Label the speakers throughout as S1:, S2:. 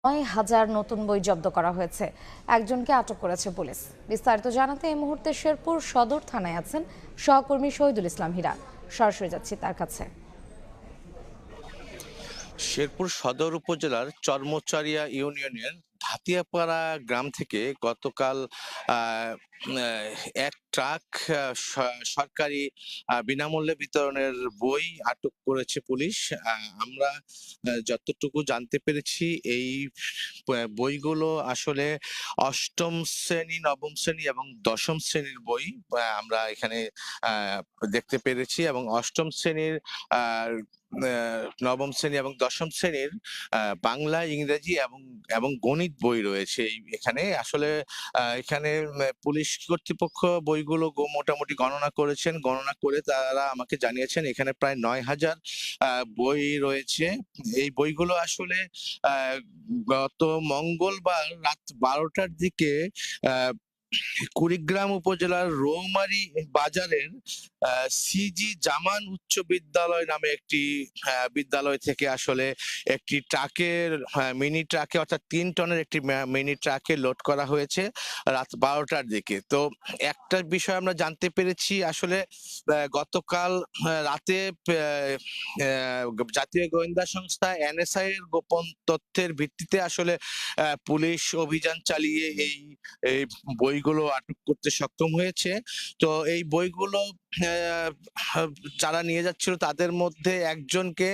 S1: ৯,০০০ নতুন বই জব্দ করা হয়েছে। একজনকে আটক করেছে পুলিশ। বিস্তারিত জানাতে এই মুহূর্তে শেরপুর সদর থানায় আছেন সহকর্মী শহীদুল ইসলাম হীরা। সরাসরি যাচ্ছি তার কাছে।
S2: শেরপুর সদর উপজেলার চরমচারিয়া ইউনিয়নের ধাতিয়াপাড়া গ্রাম থেকে গতকাল আহ, আহ, এক ট্রাক সরকারি বিনামূল্যে বিতরণের বই আটক করেছে পুলিশ। আমরা যতটুকু জানতে পেরেছি এই বইগুলো আসলে অষ্টম শ্রেণী, নবম শ্রেণী এবং দশম শ্রেণীর বই আমরা এখানে আহ, দেখতে পেরেছি। এবং অষ্টম শ্রেণীর আহ নবম শ্রেণী এবং দশম শ্রেণীর বাংলা, ইংরেজি এবং এবং গণিত বই রয়েছে এখানে। আসলে এখানে পুলিশ কর্তৃপক্ষ বইগুলো মোটামুটি গণনা করেছেন। গণনা করে তারা আমাকে জানিয়েছেন এখানে প্রায় ৯,০০০ বই রয়েছে। এই বইগুলো আসলে আহ, গত মঙ্গলবার রাত ১২টার দিকে আহ কুড়িগ্রাম উপজেলার রৌমারী বাজারের সিজি জামান উচ্চ বিদ্যালয় নামে একটি বিদ্যালয় থেকে আসলে একটি ট্রাকের, মিনি ট্রাকে, অর্থাৎ ৩ টনের একটি মিনি ট্রাকে লোড করা হয়েছে রাত ১২টার দিকে। তো একটা বিষয় আমরা জানতে পেরেছি আসলে গতকাল রাতে জাতীয় গোয়েন্দা সংস্থা এনএসআই এর গোপন তথ্যের ভিত্তিতে আসলে পুলিশ অভিযান চালিয়ে এই এই বইগুলো আটক করতে সক্ষম হয়েছে। তো এই বইগুলো যারা নিয়ে যাচ্ছিল তাদের মধ্যে একজনকে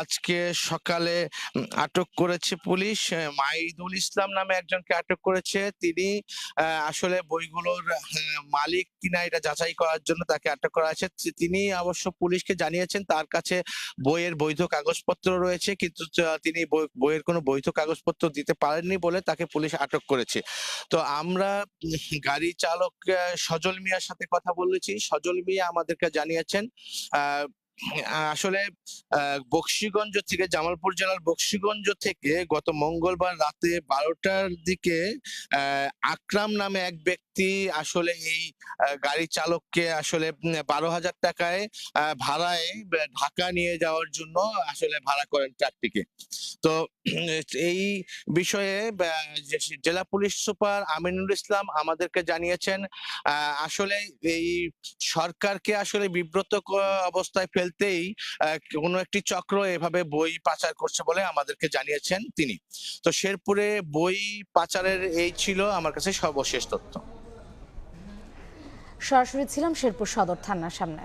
S2: আজকে সকালে আটক করেছে পুলিশ। মাইদুল ইসলাম নামে একজনকে আটক করেছে। তিনি আসলে বইগুলোর মালিক কিনা এটা যাচাই করার জন্য তাকে আটক করা হয়েছে। তিনি অবশ্য পুলিশকে জানিয়েছেন তার কাছে বইয়ের বৈধ কাগজপত্র রয়েছে, কিন্তু তিনি বইয়ের কোনো বৈধ কাগজপত্র দিতে পারেননি বলে তাকে পুলিশ আটক করেছে। তো আমরা গাড়ি চালক সজল মিয়ার সাথে কথা বলেছি। সজল মিয়া আমাদেরকে জানিয়েছেন আহ আসলে বকশীগঞ্জ থেকে, জামালপুর জেলার বকশীগঞ্জ থেকে গত মঙ্গলবার রাতে ১২টার দিকে আকরাম নামে এক ব্যক্তি আসলে এই গাড়ি চালককে আসলে ১২,০০০ টাকায় ভাড়ায় ঢাকা নিয়ে যাওয়ার জন্য আসলে ভাড়া করেন ট্রাকটিকে। তো এই বিষয়ে জেলা পুলিশ সুপার আমিনুল ইসলাম আমাদেরকে জানিয়েছেন আসলে এই সরকারকে আসলে বিব্রত অবস্থায় ফেলতেই কোনো একটি চক্র এভাবে বই পাচার করছে বলে আমাদেরকে জানিয়েছেন তিনি। তো শেরপুরে বই পাচারের এই ছিল আমার কাছে সর্বশেষ তথ্য।
S1: সরাসরি ছিলাম শেরপুর সদর থানার সামনে।